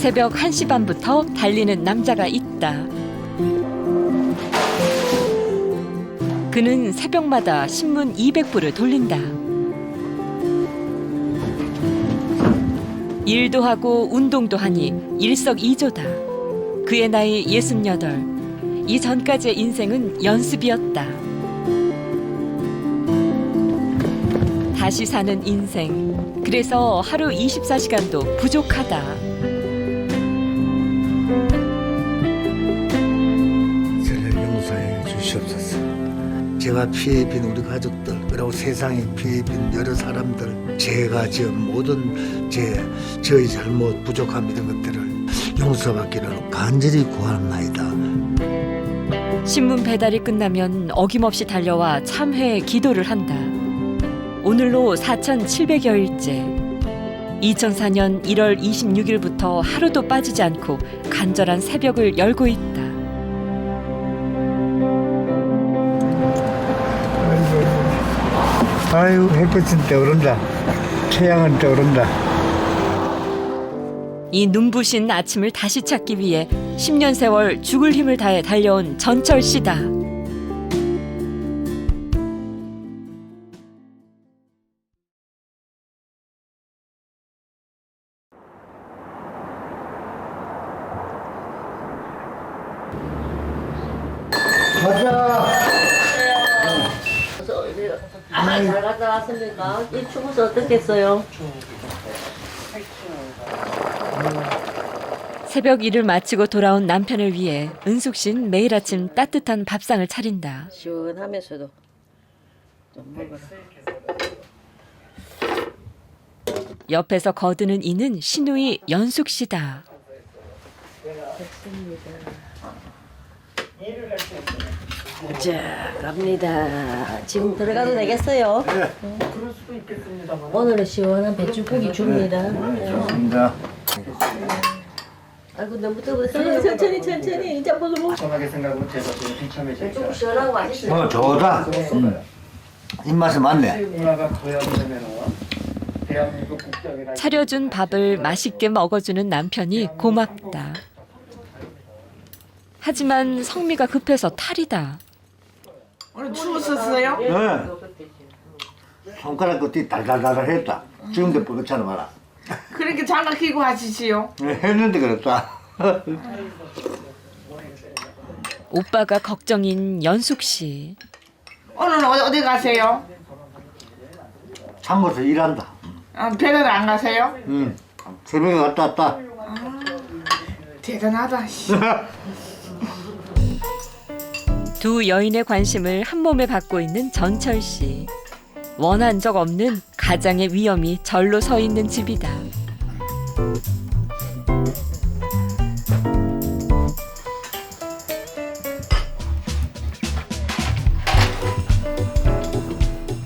새벽 1시 반부터 달리는 남자가 있다. 그는 새벽마다 신문 200부를 돌린다. 일도 하고 운동도 하니 일석이조다. 그의 나이 68. 이전까지의 인생은 연습이었다. 다시 사는 인생. 그래서 하루 24시간도 부족하다. 저를 용서해 주시옵소서. 제가 피해 입힌 우리 가족들, 그리고 세상에 피해 입힌 여러 사람들, 제가 지은 모든 저의 잘못, 부족함 이런 것들을 용서받기를 간절히 구하옵나이다. 신문 배달이 끝나면 어김없이 달려와 참회의 기도를 한다. 오늘로 4,700여일째. 2004년 1월 26일부터 하루도 빠지지 않고 간절한 새벽을 열고 있다. 아유, 햇볕은 떠오른다. 태양은 떠오른다. 이 눈부신 아침을 다시 찾기 위해 10년 세월 죽을 힘을 다해 달려온 전철 씨다. 가자. 잘 갔다 왔습니까? 이 추워서 어떻겠어요? 새벽 일을 마치고 돌아온 남편을 위해 은숙 씨는 매일 아침 따뜻한 밥상을 차린다. 시원하면서도 좀 먹어라. 옆에서 거드는 이는 시누이 연숙 씨다. 자, 갑니다. 지금 들어가도 되겠어요? 네. 그럴 수도 있겠습니다만. 오늘은 시원한 배추국이 줍니다. 감사합니다. 아이고 너무 뜨거워서 천천히 이제 먹으면 편하게 생각하면 제가 좀 비참해지니까 배추국 시원하고 맛있어요. 좋다. 입맛이 맞네. 문화가 도약되면은 대한민국 국적이나 차려준 밥을 맛있게 먹어주는 남편이 고맙다. 하지만 성미가 급해서 탈이다. 오늘 추웠었어요? 네. 손가락 끝이 달달달 했다. 지금도 쁘렇잖아 봐라. 그렇게 장갑 끼고 하시지요? 했는데 그랬다. 오빠가 걱정인 연숙 씨. 오늘은 어디 가세요? 참고서 일한다. 배달 안 가세요? 응. 새벽에 갔다 왔다. 대단하다. 씨. 두 여인의 관심을 한 몸에 받고 있는 전철 씨. 원한 적 없는 가장의 위험이 절로 서 있는 집이다.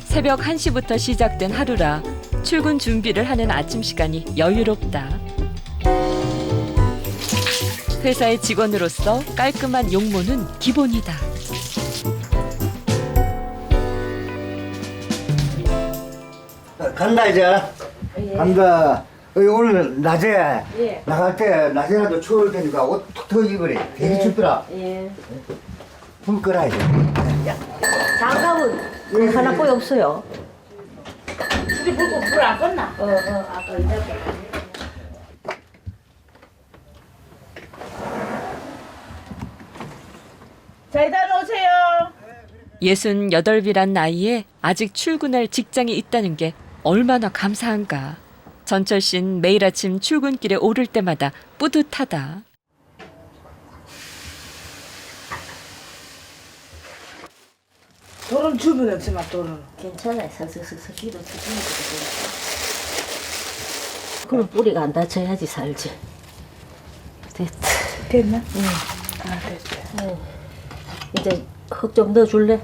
새벽 1시부터 시작된 하루라 출근 준비를 하는 아침 시간이 여유롭다. 회사의 직원으로서 깔끔한 용모는 기본이다. 간다 이제. 간다. 오늘 낮에 예. 나갈 때 낮에라도 추울 테니까 옷 툭툭 입으래. 되게 춥더라. 예. 불 끄라 이제. 장갑은 하나뿐이 없어요. 우리 불안 껐나? 아까 이제 잘 다녀오세요. 68이란 나이에 아직 출근할 직장이 있다는 게 얼마나 감사한가. 전철 씨는 매일 아침 출근길에 오를 때마다 뿌듯하다. 돌은 주면 없지만 돌은. 괜찮아요. 슥슥슥슥 기도 치시는 거 그럼 뿌리가 안 다쳐야지 살지. 됐다. 됐나? 응. 아 됐어. 이제 흙 좀 넣어줄래?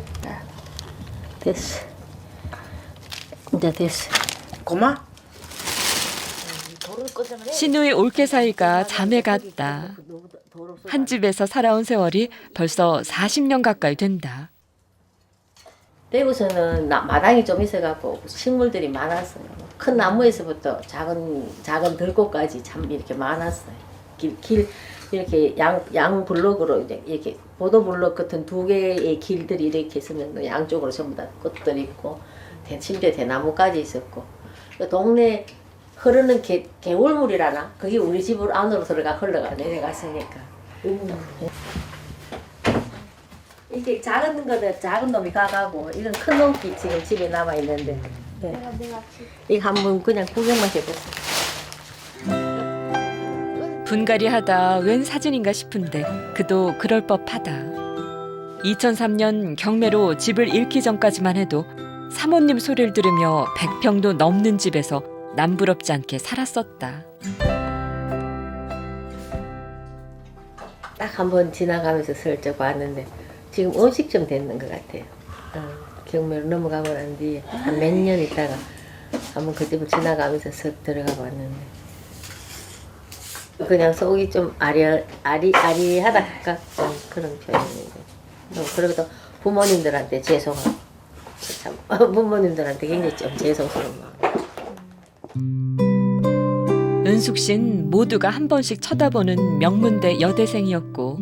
됐어. 이제 됐어. 고마. 신우의 올케 사이가 자매 같다. 한 집에서 살아온 세월이 벌써 40년 가까이 된다. 대구에서는 마당이 좀 있어갖고 식물들이 많았어요. 큰 나무에서부터 작은 들꽃까지 참 이렇게 많았어요. 길 이렇게 양 블록으로 이렇게 보도 블록 같은 두 개의 길들이 이렇게 있으면 양쪽으로 전부 다 꽃들이 있고 심지어 대나무까지 있었고 그 동네 흐르는 개울물이라나 그게 우리 집 안으로 들어가 흘러가 내려갔으니까 이게 작은 거들 작은 놈이 가가고 이건 큰 놈이 지금 집에 남아 있는데 이거 한번 그냥 구경만 해보세요. 분갈이하다 웬 사진인가 싶은데 그도 그럴 법하다. 2003년 경매로 집을 잃기 전까지만 해도 사모님 소리를 들으며 100평도 넘는 집에서 남부럽지 않게 살았었다. 딱 한 번 지나가면서 슬쩍 봤는데 지금 음식점 됐는 것 같아요. 경매로 넘어가고 난 뒤에 한 몇 년 있다가 한번 그 집을 지나가면서 슥 들어가 봤는데 그냥 속이 좀 아리하다 할까 좀 그런 표현인데 그래도 부모님들한테 죄송하고 참 부모님들한테 굉장히 좀 죄송스러운 마음. 은숙 씨는 모두가 한 번씩 쳐다보는 명문대 여대생이었고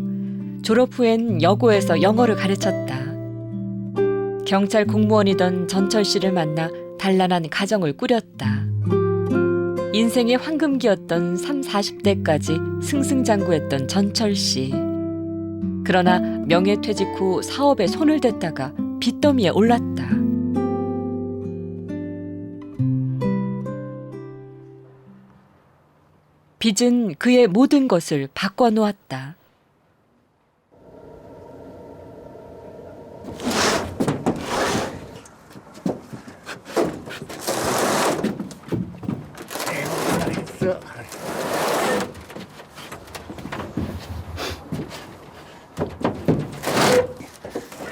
졸업 후엔 여고에서 영어를 가르쳤다. 경찰 공무원이던 전철 씨를 만나 단란한 가정을 꾸렸다. 인생의 황금기였던 30, 40대까지 승승장구했던 전철 씨. 그러나 명예퇴직 후 사업에 손을 댔다가 빚더미에 올랐다. 빚은 그의 모든 것을 바꿔놓았다. 있어.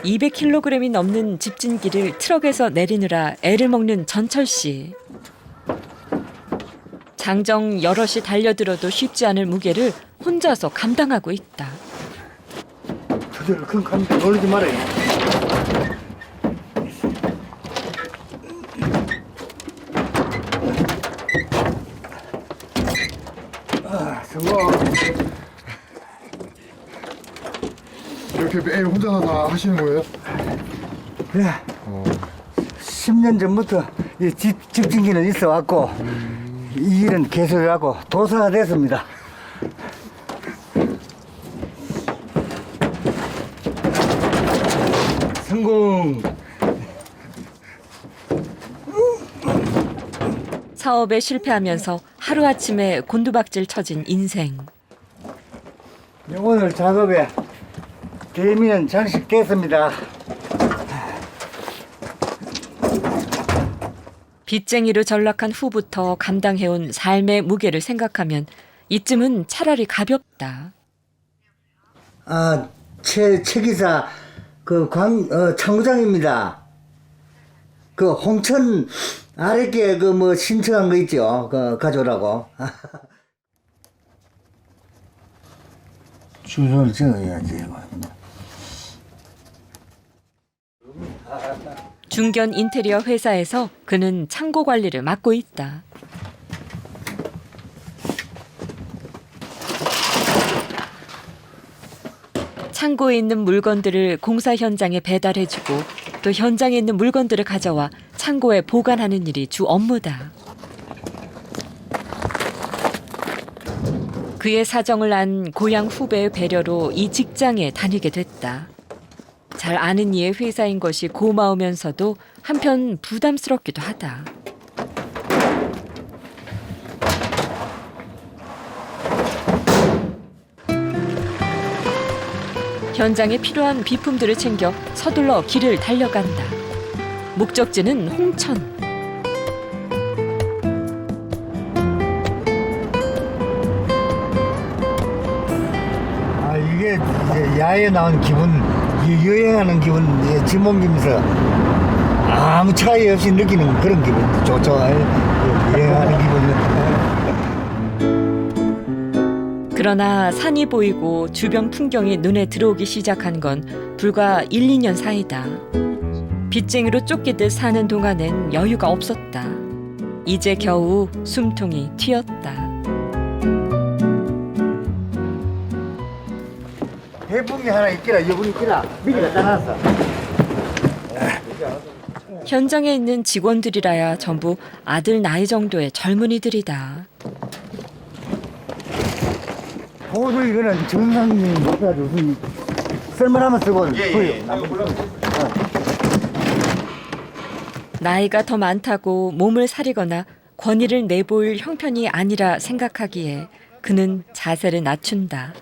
200kg이 넘는 집진기를 트럭에서 내리느라 애를 먹는 전철 씨. 장정 여럿이 달려들어도 쉽지 않을 무게를 혼자서 감당하고 있다. 저절 큰 감기 놀리지 말아요. 성공. 이렇게 매일 혼자서 다 하시는 거예요? 그래. 10년 전부터 이 집진기는 있어 왔고 이 일은 계속 해왔고 도사가 됐습니다. 성공. 사업에 실패하면서 하루아침에 곤두박질 쳐진 인생. 오늘 작업에 대미는 장식됐습니다. 빚쟁이로 전락한 후부터 감당해온 삶의 무게를 생각하면 이쯤은 차라리 가볍다. 최 기사 창구장입니다. 그 홍천 아랫게 신청한 거 있죠? 가져오라고. 주소를 적어야지. 중견 인테리어 회사에서 그는 창고 관리를 맡고 있다. 창고에 있는 물건들을 공사 현장에 배달해주고 또 현장에 있는 물건들을 가져와 창고에 보관하는 일이 주 업무다. 그의 사정을 안 고향 후배의 배려로 이 직장에 다니게 됐다. 잘 아는 이의 회사인 것이 고마우면서도 한편 부담스럽기도 하다. 현장에 필요한 비품들을 챙겨 서둘러 길을 달려간다. 목적지는 홍천. 이게 이제 야외에 나온 기분, 여행하는 기분, 짐 옮기면서 아무 차이 없이 느끼는 그런 기분. 좋아요. 여행하는 기분은. 그러나 산이 보이고 주변 풍경이 눈에 들어오기 시작한 건 불과 1, 2년 사이다. 빚쟁이로 쫓기듯 사는 동안엔 여유가 없었다. 이제 겨우 숨통이 튀었다. 해풍이 하나 있기라 여분이 있기라 미리 갖다 놨어. 현장에 있는 직원들이라야 전부 아들 나이 정도의 젊은이들이다. 보도 이거는 정상님 못해가지고 쓸만하면 쓰고 나이가 더 많다고 몸을 사리거나 권위를 내보일 형편이 아니라 생각하기에 그는 자세를 낮춘다.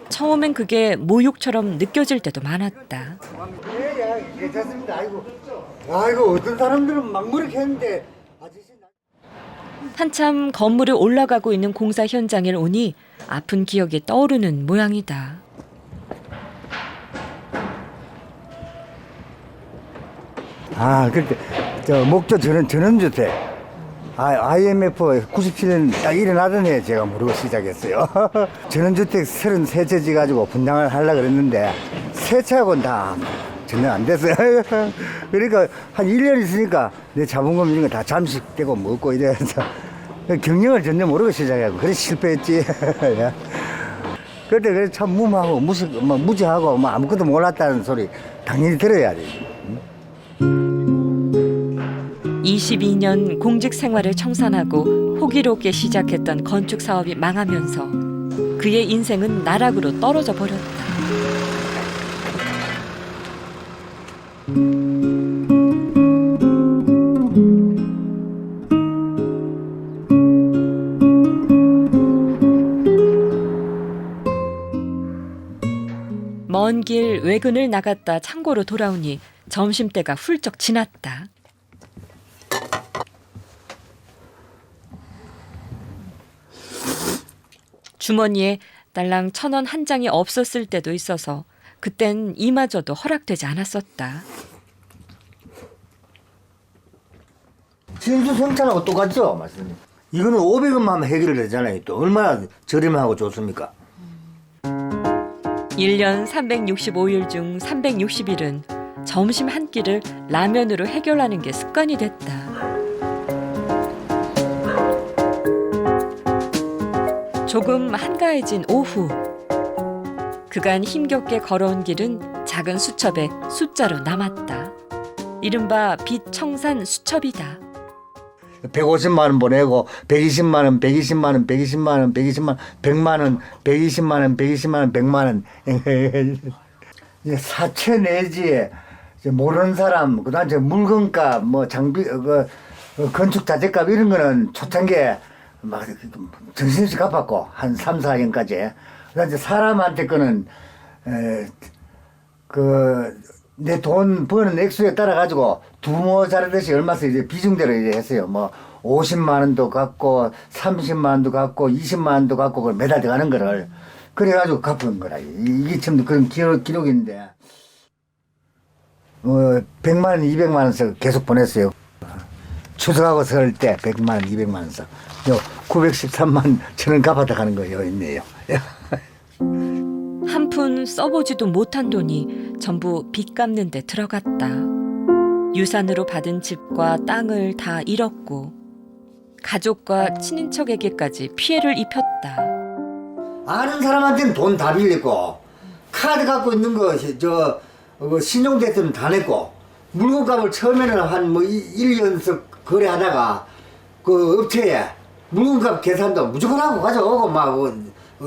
처음엔 그게 모욕처럼 느껴질 때도 많았다. 예, 괜찮습니다. 아이고 어떤 사람들은 막 무렇게 했는데 아저씨 한참 건물에 올라가고 있는 공사 현장에 오니 아픈 기억이 떠오르는 모양이다. 그때 저 목조 전원주택 IMF 97년 딱 일어나던 해 제가 모르고 시작했어요. 전원주택 33채 지가지고 분양을 하려고 그랬는데 세 채하고는 다 전혀 안 됐어요. 그러니까 한 1년 있으니까 내 자본금 이런 거 다 잠식되고 먹고 이래서 경영을 전혀 모르고 시작하고 그래서 실패했지. 그때 참 무하고 무지하고 뭐 아무것도 몰랐다는 소리 당연히 들어야 돼. 22년 공직 생활을 청산하고 호기롭게 시작했던 건축 사업이 망하면서 그의 인생은 나락으로 떨어져 버렸다. 먼 길 외근을 나갔다 창고로 돌아오니 점심때가 훌쩍 지났다. 주머니에 딸랑 1,000원 한 장이 없었을 때도 있어서 그땐 이마저도 허락되지 않았었다. 진수성찬하고 똑같죠, 말씀님. 이거는 500원만 하면 해결되잖아요. 또 얼마나 저렴하고 좋습니까? 1년 365일 중 360일은 점심 한 끼를 라면으로 해결하는 게 습관이 됐다. 조금 한가해진 오후. 그간 힘겹게 걸어온 길은 작은 수첩에 숫자로 남았다. 이른바 빚 청산 수첩이다. 150만 원 보내고 120만 원, 120만 원, 120만 원, 120만 원, 100만 원, 120만 원, 120만 원, 100만 원. 이제 사채 내지 모르는 사람, 그다음 에 물건값, 뭐 장비, 건축 자재값 이런 거는 초창기에 막 정신없이 갚았고 한 3, 4년까지. 그다음 이제 사람한테 거는 내 돈 버는 액수에 따라 가지고 두모 자르듯이 얼마씩 이제 비중대로 이제 했어요. 뭐 50만 원도 갖고 30만 원도 갖고 20만 원도 갖고 그걸 매달 들어가는 거를 그래가지고 갚은 거라. 이게 참 그런 기록인데 100만 원, 200만 원씩 계속 보냈어요. 추석하고 설 때 100만 원, 200만 원씩 913만 저는 갚았다 가는 거예요. 있네요. 한 푼 써보지도 못한 돈이 전부 빚 갚는 데 들어갔다. 유산으로 받은 집과 땅을 다 잃었고 가족과 친인척에게까지 피해를 입혔다. 아는 사람한테는 돈 다 빌리고 카드 갖고 있는 거 신용대표는 다 냈고 물건값을 처음에는 한 1년씩 거래하다가 그 업체에 물건값 계산도 무조건 하고 가져오고 막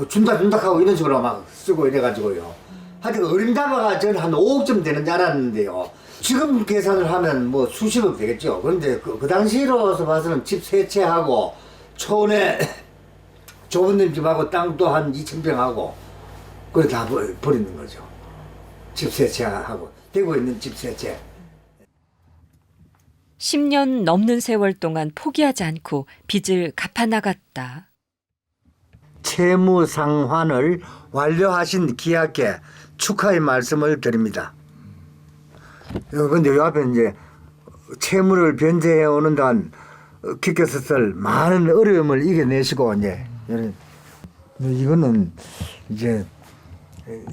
준다 하고 이런 식으로 막 쓰고 이래가지고요. 하여튼 어림잡아가 저는 한 5억쯤 되는 줄 알았는데요. 지금 계산을 하면 뭐 수십억 되겠죠. 그런데 그 당시로서 봐서는 집 3채 하고 초원에 좁은 집 집하고 땅도 한 2,000평 하고 그걸 다 버리는 거죠. 집 3채 하고 대구에 있는 집 3채. 10년 넘는 세월 동안 포기하지 않고 빚을 갚아나갔다. 채무상환을 완료하신 기약께 축하의 말씀을 드립니다. 그런데 요 앞에 이제 채무를 변제해 오는 동안 겪어서 쓸 많은 어려움을 이겨내시고 이제 이거는 이제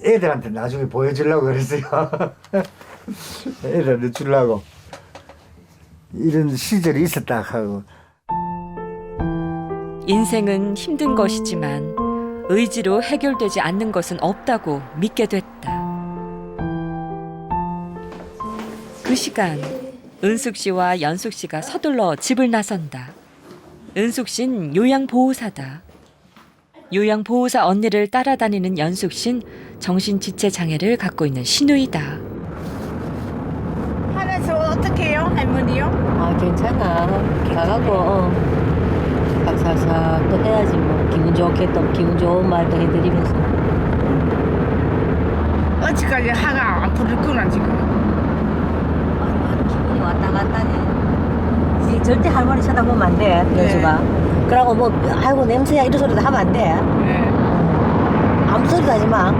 애들한테 나중에 보여주려고 그랬어요. 애들한테 주려고 이런 시절이 있었다 하고. 인생은 힘든 것이지만 의지로 해결되지 않는 것은 없다고 믿게 됐다. 그 시간 은숙 씨와 연숙 씨가 서둘러 집을 나선다. 은숙 씨는 요양보호사다. 요양보호사 언니를 따라다니는 연숙 씨는 정신지체 장애를 갖고 있는 시누이다. 하나서 어떻게 해요, 할머니요? 아 괜찮아. 가갖고 싹싹싹 또 해야지 뭐. 기분 좋게 또 기분 좋은 말도 해드리면서. 어찌까지 하가 안 풀렸구나 지금. 기분이 왔다 갔다 해. 니 절대 할머니 쳐다보면 안 돼, 연수가. 그러고 뭐 아이고 냄새야 이런 소리도 하면 안 돼. 네. 아무 소리도 하지 마.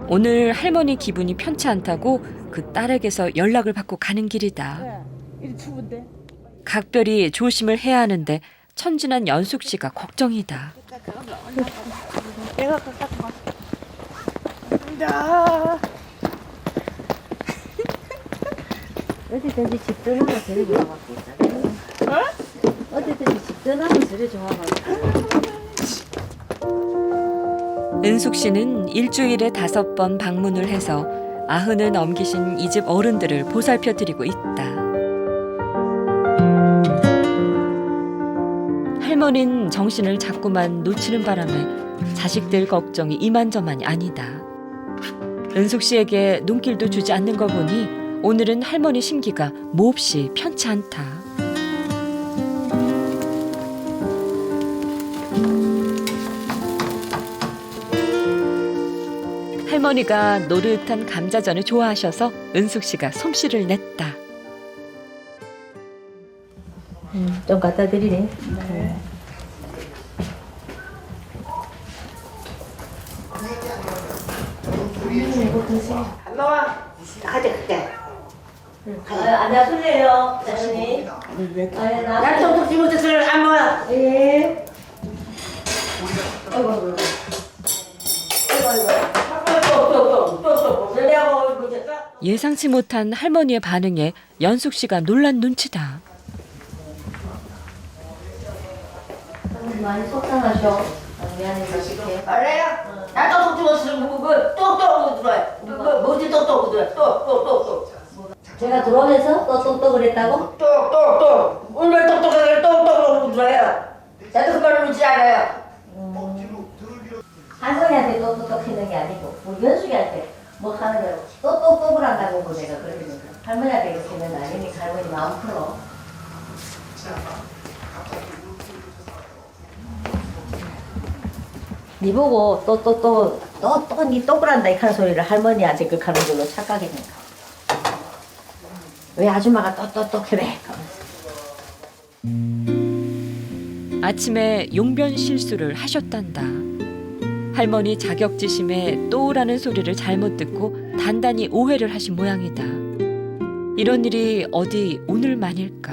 오늘 할머니 기분이 편치 않다고 그 딸에게서 연락을 받고 가는 길이다. 이리 추운데. 각별히 조심을 해야 하는데 천진한 연숙 씨가 걱정이다. 내가 갖고 와. 자. 어디든지 집 떠나면 제일 좋아갖고 있잖아. 어디든지 집 떠나면 제일 좋아갖고. 은숙 씨는 일주일에 5번 방문을 해서 90을 넘기신 이 집 어른들을 보살펴드리고 있다. 할머니는 정신을 자꾸만 놓치는 바람에 자식들 걱정이 이만저만이 아니다. 은숙 씨에게 눈길도 주지 않는 걸 보니 오늘은 할머니 심기가 몹시 편치 않다. 할머니가 노릇한 감자전을 좋아하셔서 은숙 씨가 솜씨를 냈다. 좀 갖다 드리네. 가져갈게. 안녕하세요, 어머니. 약속 좀 못했어요. 안 먹어. 예. 아이고. 예상치 못한 할머니의 반응에 연숙 씨가 놀란 눈치다. 많이 속상하셔. 미안해서 시켜. 알아요? 나도 속상했어. 똑똑 들어요. 뭐지 똑똑 들어요. 똑. 제가 들어오면서 똑똑 그랬다고? 똑. 오늘 똑똑하게 똑똑 들어요. 나도 그 말을 묻지 않아요. 할머니한테 똑똑 했는 게 아니고 우리 연숙이한테 뭐 하는 거로 똑똑을 한다고 뭐 내가 그러니까 할머니한테 이렇게 하는 거 아니니까 할머니 마음 풀어. 니 보고 니 똑을 한다 이 하는 소리를 할머니한테 그 하는 걸로 착각했는가. 왜 아줌마가 똑 그래. 아침에 용변 실수를 하셨단다. 할머니 자격지심에 또라는 소리를 잘못 듣고 단단히 오해를 하신 모양이다. 이런 일이 어디 오늘만일까.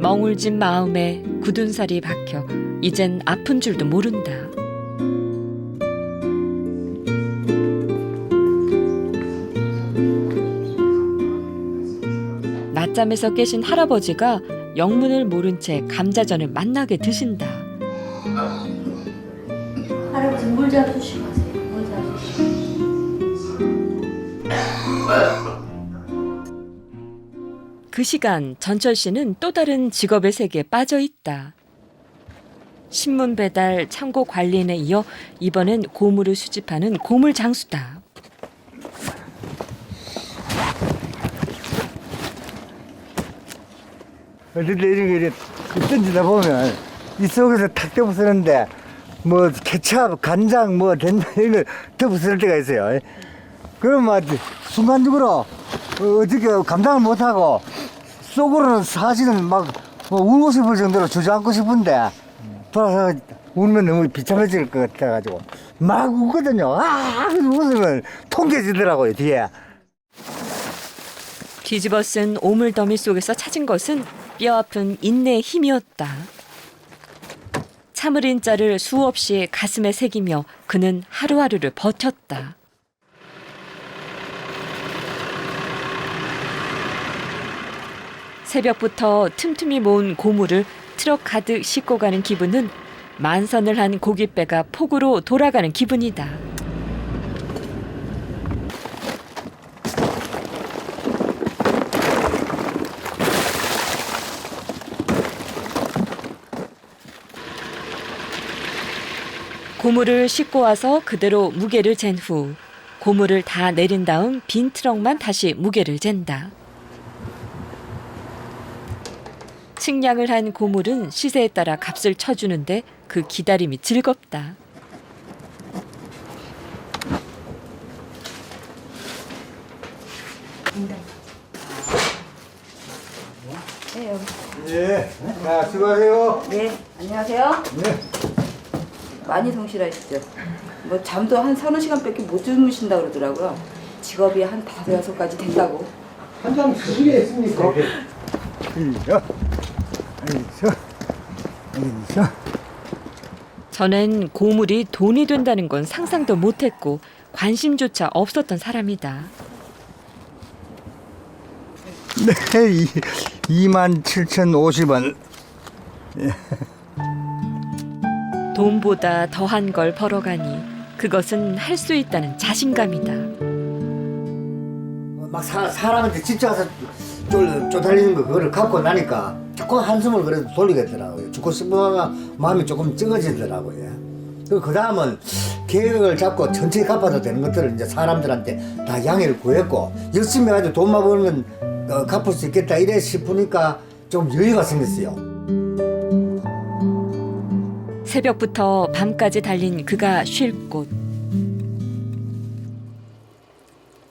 멍울진 마음에 굳은 살이 박혀 이젠 아픈 줄도 모른다. 낮잠에서 깨신 할아버지가 영문을 모른 채 감자전을 맛나게 드신다. 할아버지 물 잡수시고 가세요. 물 잡수시고. 그 시간 전철 씨는 또 다른 직업의 세계에 빠져 있다. 신문 배달, 창고 관리인에 이어 이번엔 고물을 수집하는 고물 장수다. 어쨌든 이렇게 던지다 보면 이 속에서 탁 떠부스는데 뭐 케찹, 간장, 뭐 된장 이런 거 부스를 때가 있어요. 그러면 순간적으로 어떻게 감당을 못하고 속으로는 사실은 막 울고 싶을 정도로 주저앉고 싶은데 돌아서 울면 너무 비참해질 것 같아가지고 막 웃거든요. 그래서 웃으면 통쾌해지더라고요 뒤에. 뒤집어 쓴 오물더미 속에서 찾은 것은 뼈아픈 인내의 힘이었다. 참을인 자를 수없이 가슴에 새기며 그는 하루하루를 버텼다. 새벽부터 틈틈이 모은 고물을 트럭 가득 싣고 가는 기분은 만선을 한 고깃배가 폭우로 돌아가는 기분이다. 고물을 싣고 와서 그대로 무게를 잰 후 고물을 다 내린 다음 빈 트럭만 다시 무게를 잰다. 측량을 한 고물은 시세에 따라 값을 쳐주는데 그 기다림이 즐겁다. 예. 자, 수고하세요. 네, 안녕하세요. 네. 많이 성실하시죠? 뭐 잠도 한 3-4시간밖에 못 주무신다 그러더라고요. 직업이 한 5-6가지 된다고. 한장 쓰시게 했습니까? 전엔 고물이 돈이 된다는 건 상상도 못했고 관심조차 없었던 사람이다. 네, 27,050원. 돈보다 더한 걸 벌어가니 그것은 할 수 있다는 자신감이다. 막 사람한테 집착해서 쪼달리는 거 그거를 갖고 나니까 자꾸 한숨을 그래도 돌리겠더라고요. 죽고 싶은 마음이 조금 찌그지더라고요. 그 다음은 계획을 잡고 천천히 갚아도 되는 것들을 이제 사람들한테 다 양해를 구했고 열심히 해가지고 돈만 버는 건 갚을 수 있겠다 이래 싶으니까 좀 여유가 생겼어요. 새벽부터 밤까지 달린 그가 쉴 곳.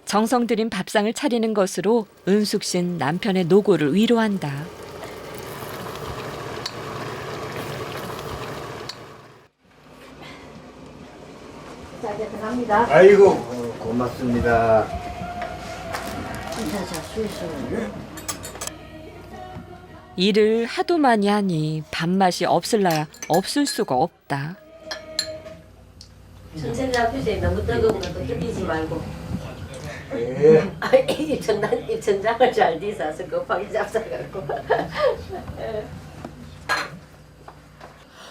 정성 들인 밥상을 차리는 것으로 은숙 씨는 남편의 노고를 위로한다. 자, 이제 들어갑니다. 아이고 고맙습니다. 자, 수고했어요. 일을 하도 많이 하니 밥맛이 없을라야 없을 수가 없다. 천천히 잡히세요. 너무 뜨거운 것도 뜨기지 말고. 예. 입천장을 잘 뒤사서 급하게 잡숴갖고.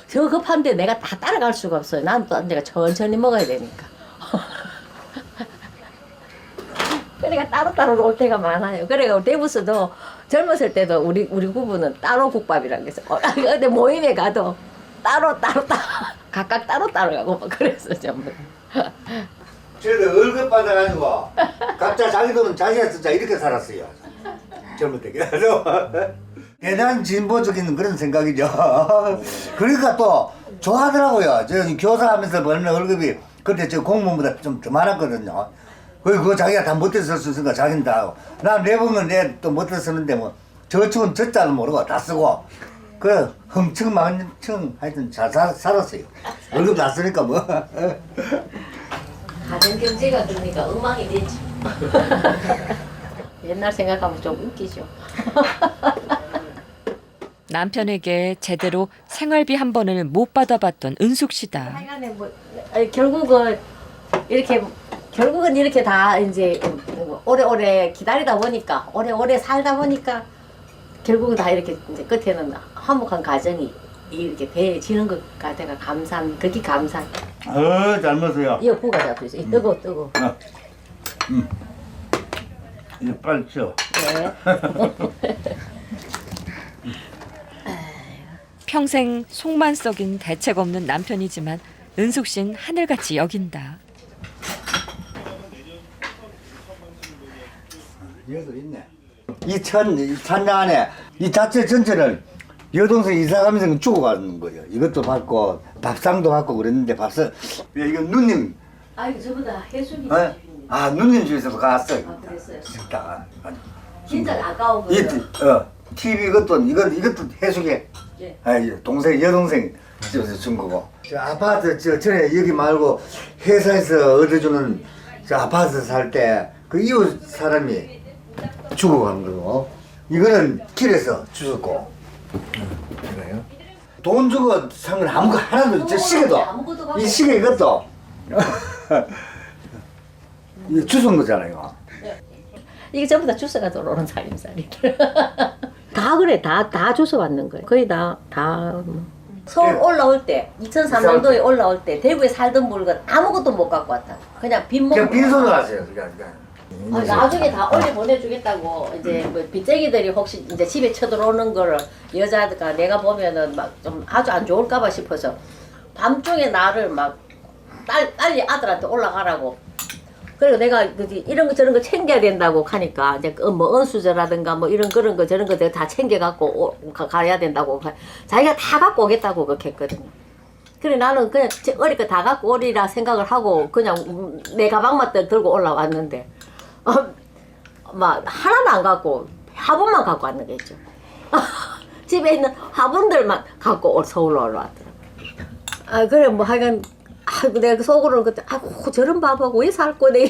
저 급한데 내가 다 따라갈 수가 없어요. 난 또 내가 천천히 먹어야 되니까. 그러니까 따로따로 올 때가 많아요. 그래가 대부서도 젊었을 때도 우리 부부는 따로 국밥이라는 게 있어. 어디 모임에 가도 따로 각각 따로 가고 막 그랬어 전부. 저희도 월급 받아가지고 각자 자기 돈은 자기가 쓰자 이렇게 살았어요. 젊을 때. 그래서 대단한 진보적인 그런 생각이죠. 그러니까 또 좋아하더라고요. 저 교사하면서 버는 월급이 그때 저 공무원보다 좀 더 많았거든요. 그거 자기가 다 못해서 쓰니까 자기는 다 하고. 난 내보면 내 또 못해서 쓰는데 뭐 저축은 저자를 모르고 다 쓰고. 그래 흥청망청 하여튼 잘 살았어요. 월급 다 쓰니까 뭐. 가정 경제가 그러니까 엉망이 되지. 옛날 생각하면 좀 웃기죠. 남편에게 제대로 생활비 한 번을 못 받아봤던 은숙 씨다. 하여간에 뭐 결국은 이렇게 다 이제 오래오래 기다리다 보니까 오래오래 살다 보니까 결국은 다 이렇게 이제 끝에는 화목한 가정이 이렇게 되어지는 것 같아가 감사한 그게 감사. 잘 먹어요. 이 부가 잡혀 있어. 뜨거. 이제 빨리 쳐. 네. 평생 속만 썩인 대책 없는 남편이지만 은숙 씨는 하늘같이 여긴다. 여기도 있네. 이 천장 안에 이 자체 전체를 여동생 이사 가면서 주고 가는 거예요. 이것도 받고 밥상도 받고 그랬는데 밥상 이건 누님. 아이고 저보다 해수기 어? 아 누님 집에서 갔어요. 아, 그랬어요? 식당. 진짜 아까운 거. TV 이것도 해수게. 예. 아 동생 여동생 집에서 준 거고. 저 아파트 전에 여기 말고 회사에서 얻어주는 저 아파트 살 때 그 이웃 사람이 주고 간 거고. 이거는 길에서 주셨고. 그래요? 돈 주고 산 건 아무거 하나도 저 시계도 이 시계 이것도 이거 주운 거잖아요. 이게 전부 다 주스가 들어오는 살림살이들. 다 다 그래. 다 주워 왔는 거예요. 거의 다. 서울 올라올 때, 2003년도에 올라올 때 대구에 살던 물건 아무것도 못 갖고 왔다. 그냥 빈몸. 빈손으로 하세요. 나중에 다 올려 보내주겠다고 이제 뭐 빚쟁이들이 혹시 이제 집에 쳐들어오는 거를 여자가 내가 보면은 막 좀 아주 안 좋을까봐 싶어서 밤중에 나를 막 빨리 아들한테 올라가라고. 그리고 내가 이런 거 저런 거 챙겨야 된다고 하니까 이제 뭐 은수저라든가 뭐 이런 그런 거 저런 거 내가 다 챙겨 갖고 가야 된다고 자기가 다 갖고 오겠다고 그렇게 했거든요. 그래 나는 그냥 어릴 거 다 갖고 오리라 생각을 하고 그냥 내 가방만 들고 올라왔는데 막 하나도 안 갖고 화분만 갖고 왔는 게 있죠. 집에 있는 화분들만 갖고 서울로 올라왔더라고요. 아 그래 뭐 하여간 내가 속으로는 그때 아이고 저런 밥하고 왜 살고 내요.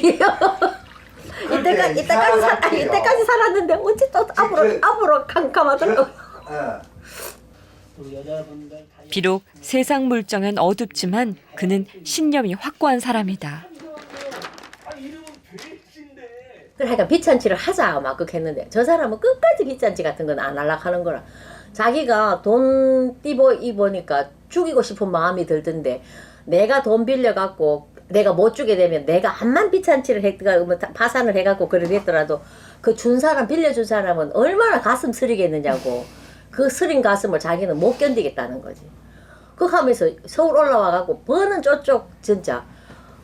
이때까지 살았는데 어찌 또 앞으로 캄캄하더라고. 비록 세상 물정은 어둡지만 그는 신념이 확고한 사람이다. 그러니까 빚잔치를 하자 막 그렇게 했는데 저 사람은 끝까지 빚잔치 같은 건 안 하려고 하는 거라. 자기가 돈 입으니까 죽이고 싶은 마음이 들던데 내가 돈 빌려갖고 내가 못 주게 되면 내가 암만 빚잔치를 했다가 파산을 해갖고 그러겠더라도 그 준 사람 빌려준 사람은 얼마나 가슴 쓰리겠느냐고. 그 쓰린 가슴을 자기는 못 견디겠다는 거지. 그거 하면서 서울 올라와갖고 버는 쪽쪽 진짜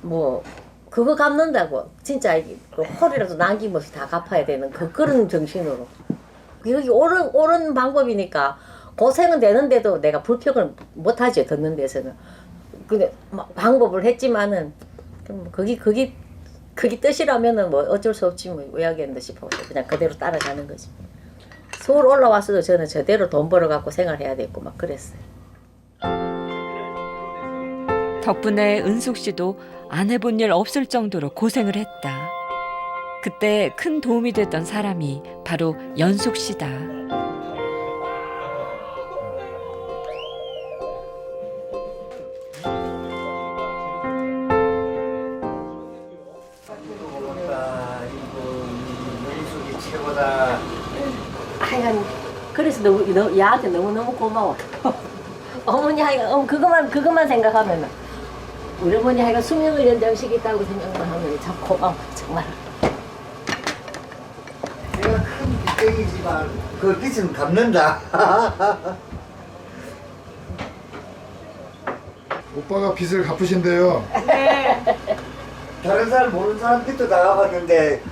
뭐 그거 갚는다고 진짜 그 홀이라도 남김없이 다 갚아야 되는 그런 정신으로. 여기 옳은 방법이니까 고생은 되는데도 내가 불평을 못하죠. 듣는 데서는. 근데 방법을 했지만은 그게 뜻이라면은 뭐 어쩔 수 없지 뭐 왜 하겠는데 싶어서 그냥 그대로 따라가는 거지. 서울 올라왔어도 저는 저대로 돈 벌어갖고 생활해야 됐고 막 그랬어요. 덕분에 은숙 씨도 안 해본 일 없을 정도로 고생을 했다. 그때 큰 도움이 됐던 사람이 바로 연숙 씨다. 하여간 그래서 얘한테 너무너무 고마워. 어머니 하여간 그것만 생각하면 우리 어머니 하여간 수명을 연장식 있다고 생각만 하면 참 고마워 정말. 내가 큰 빚쟁이지만 그 빚은 갚는다. 오빠가 빚을 갚으신대요. 다른 사람 모르는 사람 빚도 다 갚았는데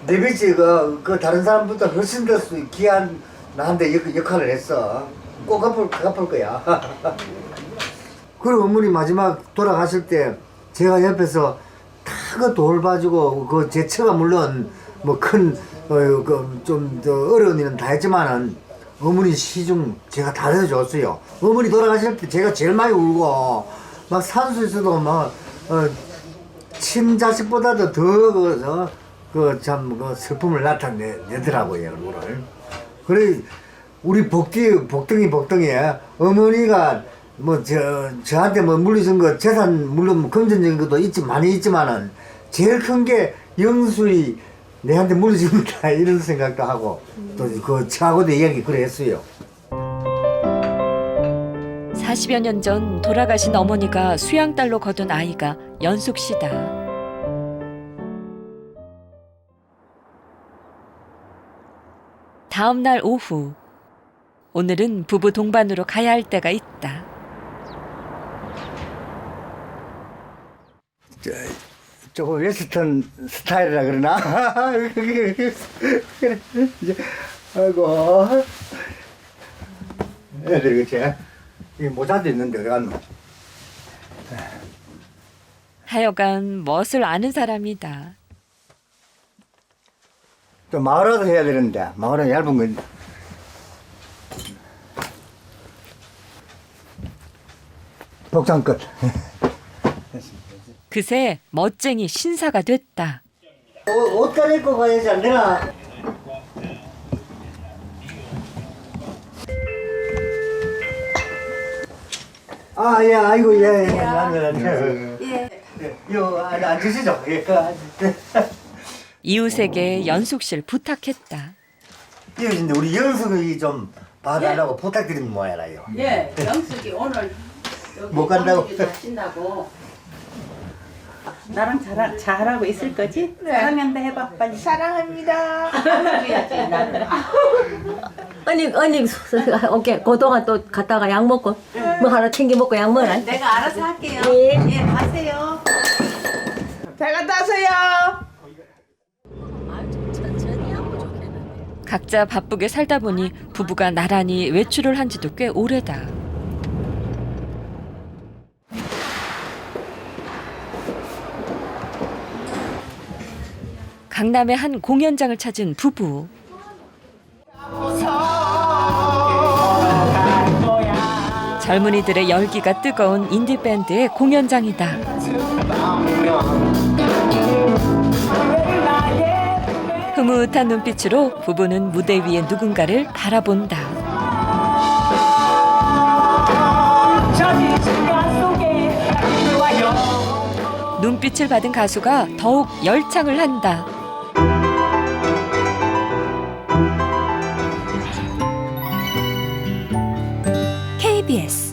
내 빚이 그 다른 사람보다 훨씬 더 귀한 나한테 역할을 했어. 꼭 갚을 거야. 그리고 어머니 마지막 돌아가실 때 제가 옆에서 다 그 돌봐주고 그 제 처가 물론 뭐 큰 좀 어려운 일은 다 했지만은 어머니 시중 제가 다 해줬어요. 어머니 돌아가실 때 제가 제일 많이 울고 막 산수에서도 막 친자식보다도 더 참 슬픔을 나타내더라고요, 얼굴을. 그래 우리 복덩이에 어머니가 뭐 저한테 뭐 물리준 거 재산 물론 금전적인 것도 많이 있지만은 제일 큰 게 영수이 내한테 물려줍니다 이런 생각도 하고 또 그 저하고도 이야기 그래 했어요. 40여 년 전 돌아가신 어머니가 수양딸로 거둔 아이가 연숙 씨다. 다음 날 오후, 오늘은 부부 동반으로 가야 할 때가 있다. 조금 웨스턴 스타일이라 그러나? 그래, 이제, 아이고. 애들, 그치? 이 모자도 있는데, 어디 갔노? 하여간 멋을 아는 사람이다. 또 마을화도 해야 되는데, 마을화 얇은 건. 복장 끝. 그새 멋쟁이 신사가 됐다. 옷 갈아입고 가야지 안 되나? 아, 예, 아이고, 예, 요, 앉으시죠. 예, 이웃에게 연숙 씨를 부탁했다. 띄워진데 우리 영숙이 좀 봐달라고 부탁드리면 뭐야라요. 예, 영숙이 오늘 여기 못 간다고. 다친다고. 나랑 잘하고 있을 거지? 사랑한다 해봐 빨리. 사랑합니다. 안아줘야지 나를. 언니 오케이 그동안 또 갔다가 약 먹고 뭐 하나 챙겨 먹고 약 먹어라. 내가 알아서 할게요. 예. 예, 가세요. 잘 갔다 와세요. 각자 바쁘게 살다 보니 부부가 나란히 외출을 한 지도 꽤 오래다. 강남의 한 공연장을 찾은 부부. 젊은이들의 열기가 뜨거운 인디밴드의 공연장이다. 흐뭇한 눈빛으로 부부는 무대 위에 누군가를 바라본다. 눈빛을 받은 가수가 더욱 열창을 한다. KBS